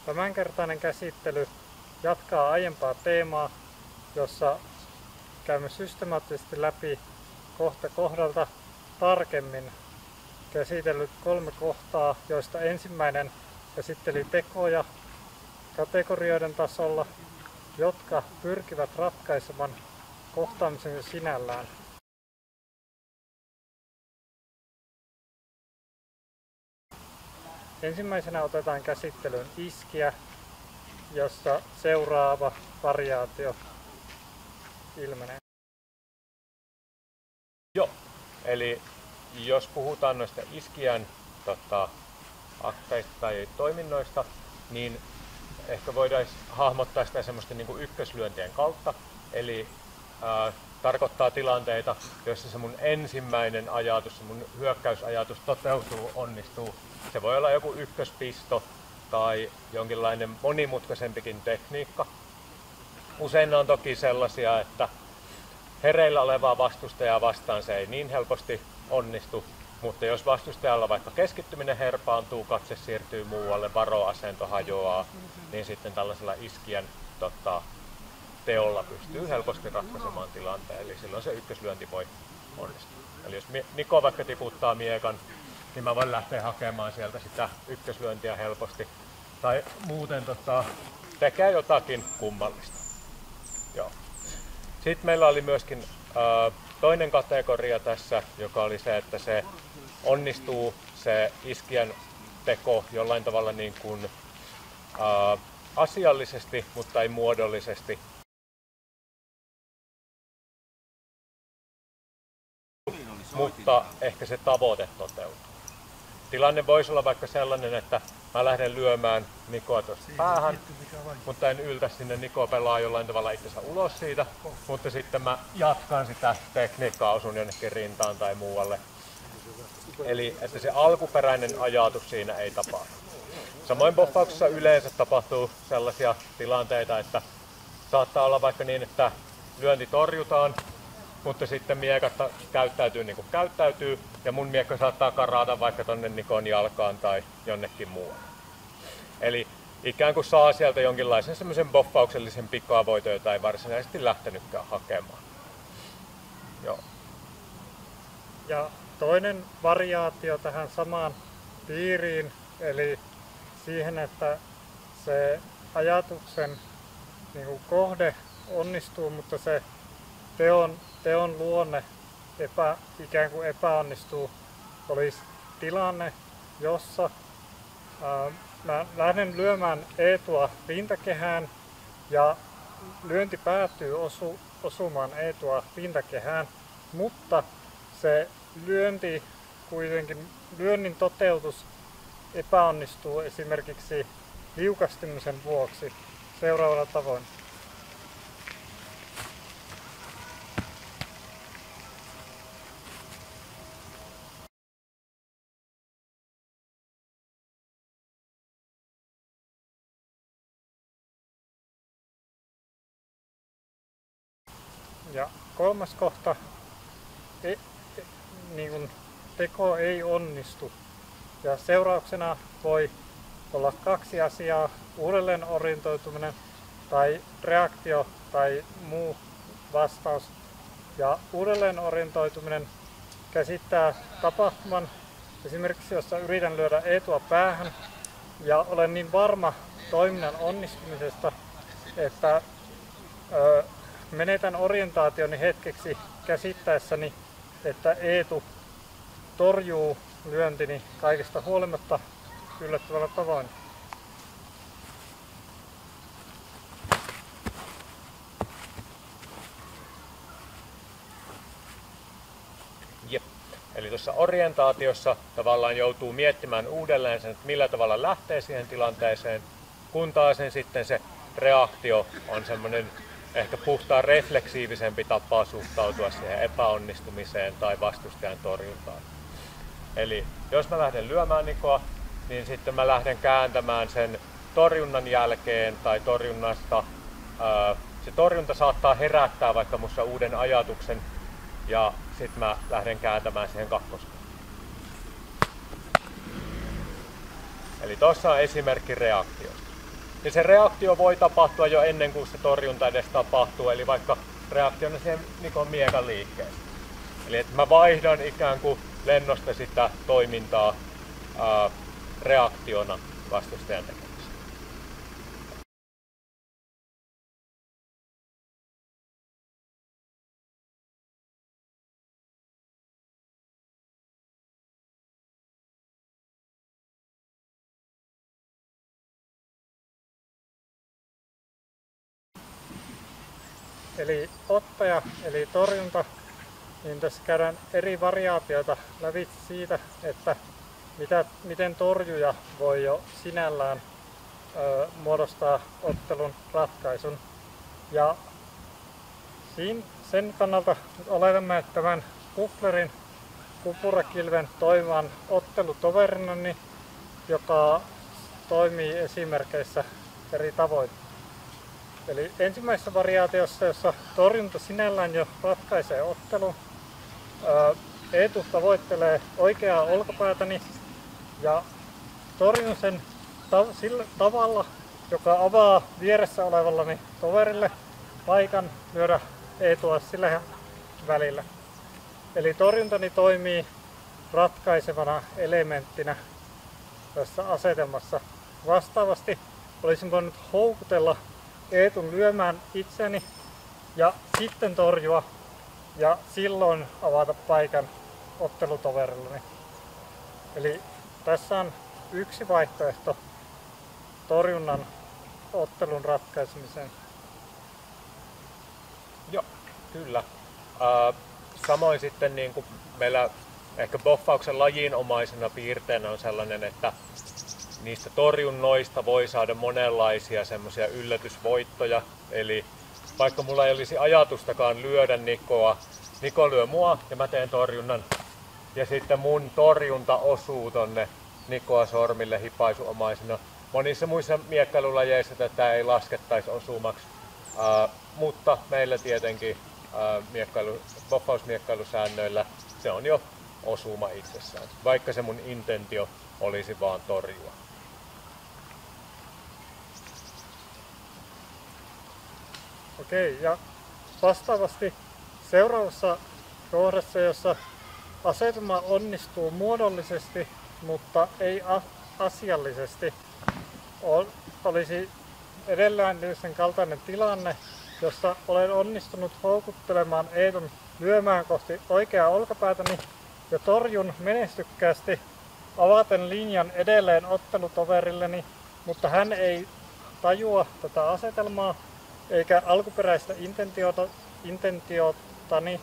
Tämänkertainen käsittely jatkaa aiempaa teemaa, jossa käymme systemaattisesti läpi kohta kohdalta tarkemmin käsitellyt 3 kohtaa, joista ensimmäinen käsitteli tekoja kategorioiden tasolla, jotka pyrkivät ratkaisemaan kohtaamisen sinällään. Ensimmäisenä otetaan käsittelyyn iskiä, jossa seuraava variaatio ilmenee. Joo, eli jos puhutaan noista iskijän akteista tai toiminnoista, niin ehkä voidaan hahmottaa sitä semmoisten niin kuin ykköslyöntien kautta. Eli tarkoittaa tilanteita, joissa se mun ensimmäinen ajatus, se mun hyökkäysajatus toteutuu, onnistuu. Se voi olla joku ykköspisto tai jonkinlainen monimutkaisempikin tekniikka. Usein ne on toki sellaisia, että hereillä olevaa vastustajaa vastaan se ei niin helposti onnistu, mutta jos vastustajalla vaikka keskittyminen herpaantuu, katse siirtyy muualle, varoasento hajoaa, niin sitten tällaisella iskijän teolla pystyy helposti ratkaisemaan tilanteen, eli silloin se ykköslyönti voi onnistua. Eli jos Niko vaikka tiputtaa miekan, niin mä voin lähteä hakemaan sieltä sitä ykköslyöntiä helposti. Tai muuten tekee jotakin kummallista. Joo. Sitten meillä oli myöskin toinen kategoria tässä, joka oli se, että se onnistuu se iskijän teko jollain tavalla niin kuin, asiallisesti, mutta ei muodollisesti. Mutta ehkä se tavoite toteutuu. Tilanne voisi olla vaikka sellainen, että mä lähden lyömään Nikoa tuosta päähän, mutta en yltä sinne. Niko pelaa jollain tavalla itsensä ulos siitä, mutta sitten mä jatkan sitä tekniikkaa, osun jonnekin rintaan tai muualle. Eli että se alkuperäinen ajatus siinä ei tapahdu. Samoin boffauksessa yleensä tapahtuu sellaisia tilanteita, että saattaa olla vaikka niin, että lyönti torjutaan, mutta sitten miekat käyttäytyy niin kuin käyttäytyy, ja mun miekka saattaa karata vaikka tonne Nikon jalkaan tai jonnekin muualle. Eli ikään kuin saa sieltä jonkinlaisen semmoisen boffauksellisen pikavoiton, jota ei varsinaisesti lähtenytkään hakemaan. Joo. Ja toinen variaatio tähän samaan piiriin, eli siihen, että se ajatuksen niin kuin kohde onnistuu, mutta se teon luonne ikään kuin epäonnistuu, olisi tilanne, jossa mä lähden lyömään Eetua rintakehään ja lyönti päätyy osumaan Eetua rintakehään, mutta se lyönnin toteutus epäonnistuu esimerkiksi liukastumisen vuoksi seuraavalla tavoin. Ja kolmas kohta, teko ei onnistu. Ja seurauksena voi olla 2 asiaa, uudelleen orientoituminen tai reaktio tai muu vastaus. Ja uudelleen orientoituminen käsittää tapahtuman, esimerkiksi jossa yritän lyödä Eetua päähän ja olen niin varma toiminnan onnistumisesta, että menetän orientaationi hetkeksi käsittäessäni, että Eetu torjuu lyöntini kaikesta huolimatta yllättävällä tavoin. Jep. Eli tuossa orientaatiossa tavallaan joutuu miettimään uudelleen sen, että millä tavalla lähtee siihen tilanteeseen, kun taas sitten se reaktio on semmoinen ehkä puhtaan refleksiivisempi tapa suhtautua siihen epäonnistumiseen tai vastustajan torjuntaan. Eli jos mä lähden lyömään Nikoa, niin sitten mä lähden kääntämään sen torjunnan jälkeen tai torjunnasta. Se torjunta saattaa herättää vaikka musta uuden ajatuksen ja sitten mä lähden kääntämään siihen kakkoskeen. Eli tuossa on esimerkki reaktiosta. Ja se reaktio voi tapahtua jo ennen kuin se torjunta edes tapahtuu, eli vaikka reaktiona siihen Nikon miekan liikkeeseen. Eli että mä vaihdan ikään kuin lennosta sitä toimintaa reaktiona vastustajan tekemiseen. Eli ottaja, eli torjunta, niin tässä käydään eri variaatioita läpi siitä, että miten torjuja voi jo sinällään muodostaa ottelun ratkaisun. Ja sen kannalta oletamme, että tämän kuflerin kupurakilven toimivan ottelutoverina, joka toimii esimerkkeissä eri tavoin. Eli ensimmäisessä variaatiossa, jossa torjunta sinällään jo ratkaisee ottelun, Eetu tavoittelee oikeaa olkapäätäni ja torjun sen sillä tavalla, joka avaa vieressä olevallani toverille paikan lyödä Eetua sillä välillä. Eli torjuntani toimii ratkaisevana elementtinä tässä asetelmassa. Vastaavasti olisin voinut houkutella Eetun lyömään itseni ja sitten torjua ja silloin avata paikan ottelutoverilleni. Eli tässä on yksi vaihtoehto torjunnan ottelun ratkaisemiseen. Joo, kyllä. Samoin sitten niin kuin meillä ehkä boffauksen lajinomaisena piirteenä on sellainen, että niistä torjunnoista voi saada monenlaisia semmoisia yllätysvoittoja. Eli vaikka mulla ei olisi ajatustakaan lyödä Nikoa, Niko lyö mua ja mä teen torjunnan. Ja sitten mun torjunta osuu tonne Nikoa sormille hipaisuomaisena. Monissa muissa miekkailulajeissa tätä ei laskettaisi osumaksi, mutta meillä tietenkin boffausmiekkailusäännöillä se on jo osuma itsessään, vaikka se mun intentio olisi vaan torjua. Okei, ja vastaavasti seuraavassa kohdassa, jossa asetelma onnistuu muodollisesti, mutta ei asiallisesti, olisi edelleen sen kaltainen tilanne, jossa olen onnistunut houkuttelemaan Eetun lyömään kohti oikeaa olkapäätäni ja torjun menestykkäästi avaten linjan edelleen ottelutoverilleni, mutta hän ei tajua tätä asetelmaa eikä alkuperäistä intentiotani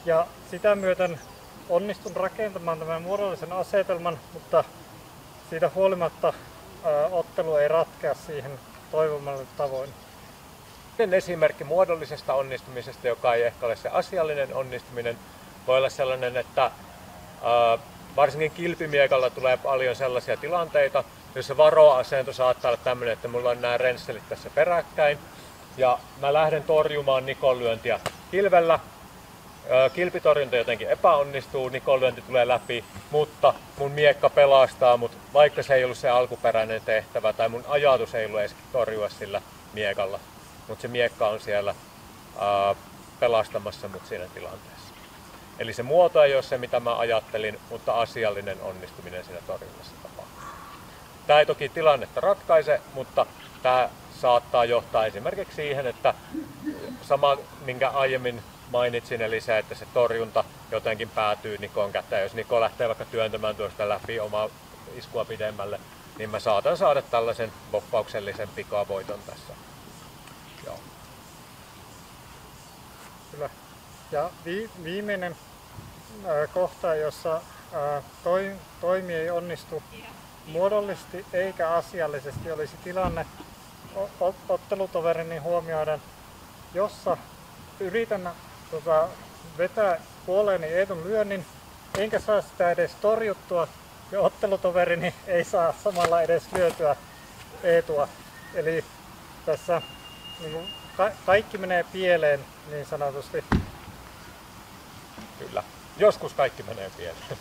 ja sitä myöten onnistun rakentamaan tämän muodollisen asetelman, mutta siitä huolimatta ottelu ei ratkea siihen toivomalle tavoin. Esimerkki muodollisesta onnistumisesta, joka ei ehkä ole se asiallinen onnistuminen, voi olla sellainen, että varsinkin kilpimiekalla tulee paljon sellaisia tilanteita, joissa varoasento saattaa olla tämmöinen, että mulla on nämä rensselit tässä peräkkäin ja mä lähden torjumaan Nikon lyöntiä kilvellä. Kilpitorjunta jotenkin epäonnistuu, Nikon lyönti tulee läpi, mutta mun miekka pelastaa mut, vaikka se ei ollut se alkuperäinen tehtävä tai mun ajatus ei ollut edes torjua sillä miekalla. Mutta se miekka on siellä pelastamassa mut siinä tilanteessa. Eli se muoto ei ole se, mitä mä ajattelin, mutta asiallinen onnistuminen siinä torjunnassa tapahtuu. Tämä ei toki tilannetta ratkaise, mutta tämä saattaa johtaa esimerkiksi siihen, että sama, minkä aiemmin mainitsin, eli se, että se torjunta jotenkin päätyy Nikon käteen. Jos Niko lähtee vaikka työntämään tuosta läpi omaa iskua pidemmälle, niin mä saatan saada tällaisen boffauksellisen pikavoiton tässä. Joo. Kyllä. Ja viimeinen kohta, jossa toimi ei onnistu muodollisesti eikä asiallisesti, olisi tilanne ottelutoverini huomioiden, jossa yritän vetää puoleeni Eetun lyönnin, enkä saa sitä edes torjuttua, ja ottelutoverini ei saa samalla edes lyötyä Eetua. Eli tässä niin kaikki menee pieleen niin sanotusti. Kyllä. Joskus kaikki menee pieleen.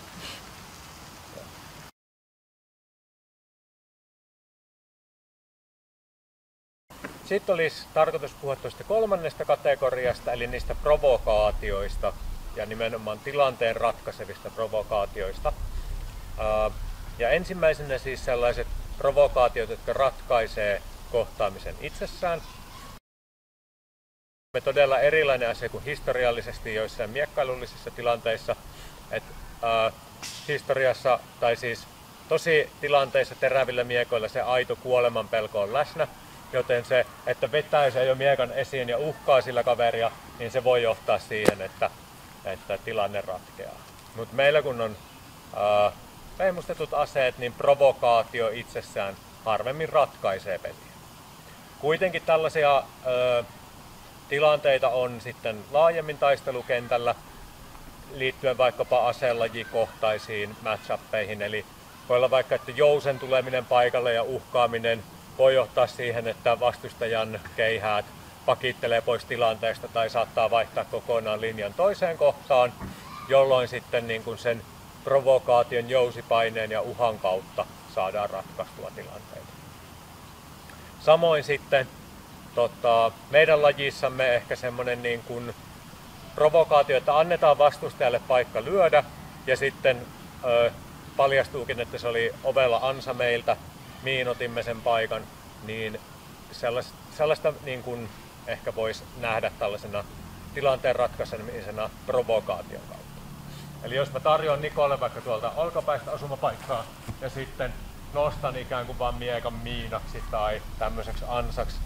Sitten olisi tarkoitus puhua tuosta kolmannesta kategoriasta, eli niistä provokaatioista ja nimenomaan tilanteen ratkaisevista provokaatioista. Ja ensimmäisenä siis sellaiset provokaatiot, jotka ratkaisee kohtaamisen itsessään. Me todella erilainen asia kuin historiallisesti joissain miekkailullisissa tilanteissa. Historiassa tai siis tosi tilanteissa terävillä miekoilla se aito kuoleman pelko on läsnä, joten se, että vetäisee jo miekan esiin ja uhkaa sillä kaveria, niin se voi johtaa siihen, että tilanne ratkeaa. Mutta meillä kun on pehmustetut aseet, niin provokaatio itsessään harvemmin ratkaisee peliä. Kuitenkin tällaisia tilanteita on sitten laajemmin taistelukentällä liittyen vaikkapa aselajikohtaisiin match-uppeihin, eli voi olla vaikka, että jousen tuleminen paikalle ja uhkaaminen voi johtaa siihen, että vastustajan keihäät pakittelee pois tilanteesta tai saattaa vaihtaa kokonaan linjan toiseen kohtaan, jolloin sitten niin kuin sen provokaation, jousipaineen ja uhan kautta saadaan ratkaistua tilanteita. Samoin sitten meidän lajissamme ehkä semmoinen niin kuin provokaatio, että annetaan vastustajalle paikka lyödä ja sitten paljastuukin, että se oli ovella ansa meiltä, miinotimme sen paikan, niin sellaista niin kuin ehkä voisi nähdä tällaisena tilanteen ratkaisemisena provokaation kautta. Eli jos mä tarjoan Nikolle vaikka tuolta olkapäistä osumapaikkaa ja sitten nostan ikään kuin vaan miekan miinaksi tai tämmöiseksi ansaksi,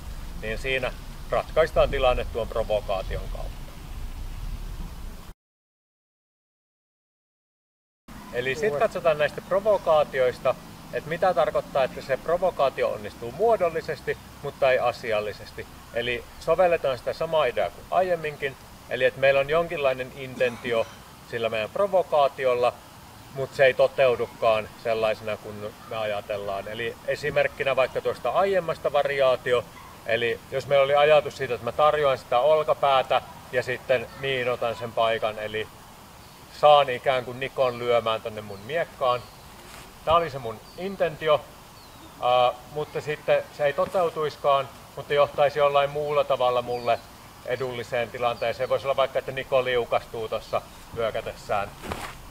niin siinä ratkaistaan tilanne tuon provokaation kautta. Eli sitten katsotaan näistä provokaatioista, että mitä tarkoittaa, että se provokaatio onnistuu muodollisesti, mutta ei asiallisesti. Eli sovelletaan sitä samaa ideaa kuin aiemminkin, eli että meillä on jonkinlainen intentio sillä meidän provokaatiolla, mutta se ei toteudukaan sellaisena kuin me ajatellaan. Eli esimerkkinä vaikka tuosta aiemmasta variaatio, eli jos meillä oli ajatus siitä, että mä tarjoan sitä olkapäätä ja sitten miinotan sen paikan, eli saan ikään kuin Nikon lyömään tonne mun miekkaan. Tämä oli se mun intentio, mutta sitten se ei toteutuiskaan, mutta johtaisi jollain muulla tavalla mulle edulliseen tilanteeseen. Voisi olla vaikka, että Niko liukastuu tuossa hyökätessään.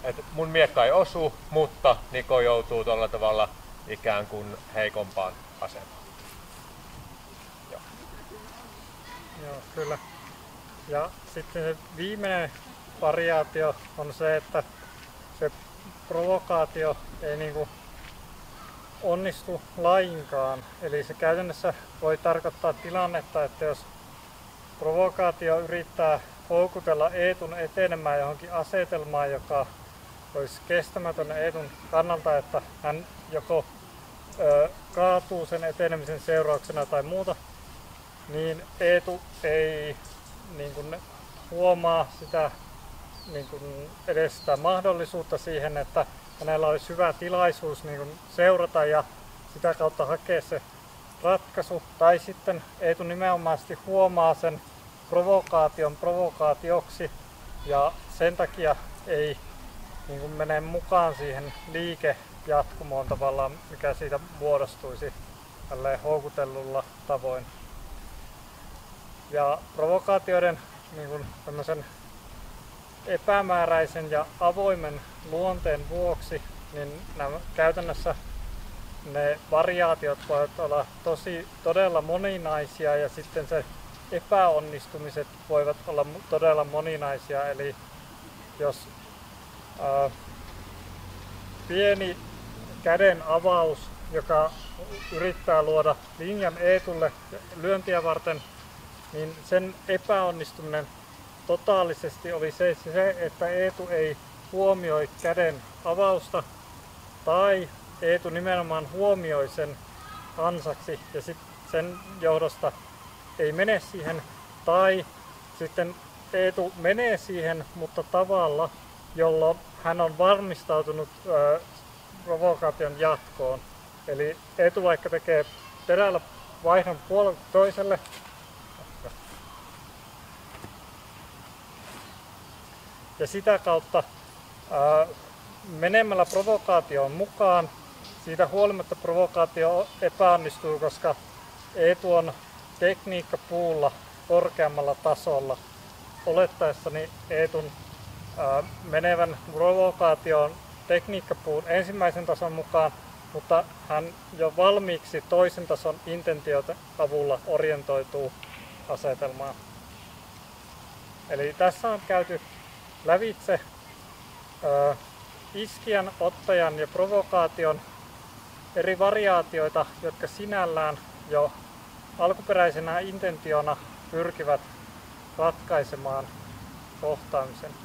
Et mun miekka ei osu, mutta Niko joutuu tuolla tavalla ikään kuin heikompaan asemaan. Joo, kyllä. Ja sitten se viimeinen variaatio on se, että se provokaatio ei niinku onnistu lainkaan. Eli se käytännössä voi tarkoittaa tilannetta, että jos provokaatio yrittää houkutella Eetun etenemään johonkin asetelmaan, joka olisi kestämätön Eetun kannalta, että hän joko kaatuu sen etenemisen seurauksena tai muuta, niin Eetu ei niin kuin huomaa sitä, niin kuin edes sitä mahdollisuutta siihen, että hänellä olisi hyvä tilaisuus niin kuin seurata ja sitä kautta hakea se ratkaisu. Tai sitten Eetu nimenomaisesti huomaa sen provokaation provokaatioksi ja sen takia ei niin kuin mene mukaan siihen liikejatkumoon tavallaan, mikä siitä muodostuisi tälleen houkutellulla tavoin. Ja provokaatioiden niin kuin tämmöisen epämääräisen ja avoimen luonteen vuoksi, niin nämä käytännössä ne variaatiot voivat olla todella moninaisia ja sitten se epäonnistumiset voivat olla todella moninaisia. Eli jos pieni käden avaus, joka yrittää luoda linjan Eetulle lyöntiä varten, niin sen epäonnistuminen totaalisesti oli se, että Eetu ei huomioi käden avausta tai Eetu nimenomaan huomioi sen ansaksi ja sen johdosta ei mene siihen, tai sitten Eetu menee siihen, mutta tavalla, jolloin hän on varmistautunut provokaation jatkoon. Eli Eetu vaikka tekee terällä vaihdon puolelta toiselle, ja sitä kautta menemällä provokaatioon mukaan, siitä huolimatta provokaatio epäonnistuu, koska Eetu on tekniikkapuulla korkeammalla tasolla, olettaessani Eetun menevän provokaatioon tekniikkapuun ensimmäisen tason mukaan, mutta hän jo valmiiksi toisen tason intentioiden avulla orientoituu asetelmaan. Eli tässä on käyty lävitse iskijän, ottajan ja provokaation eri variaatioita, jotka sinällään jo alkuperäisenä intentiona pyrkivät ratkaisemaan kohtaamisen.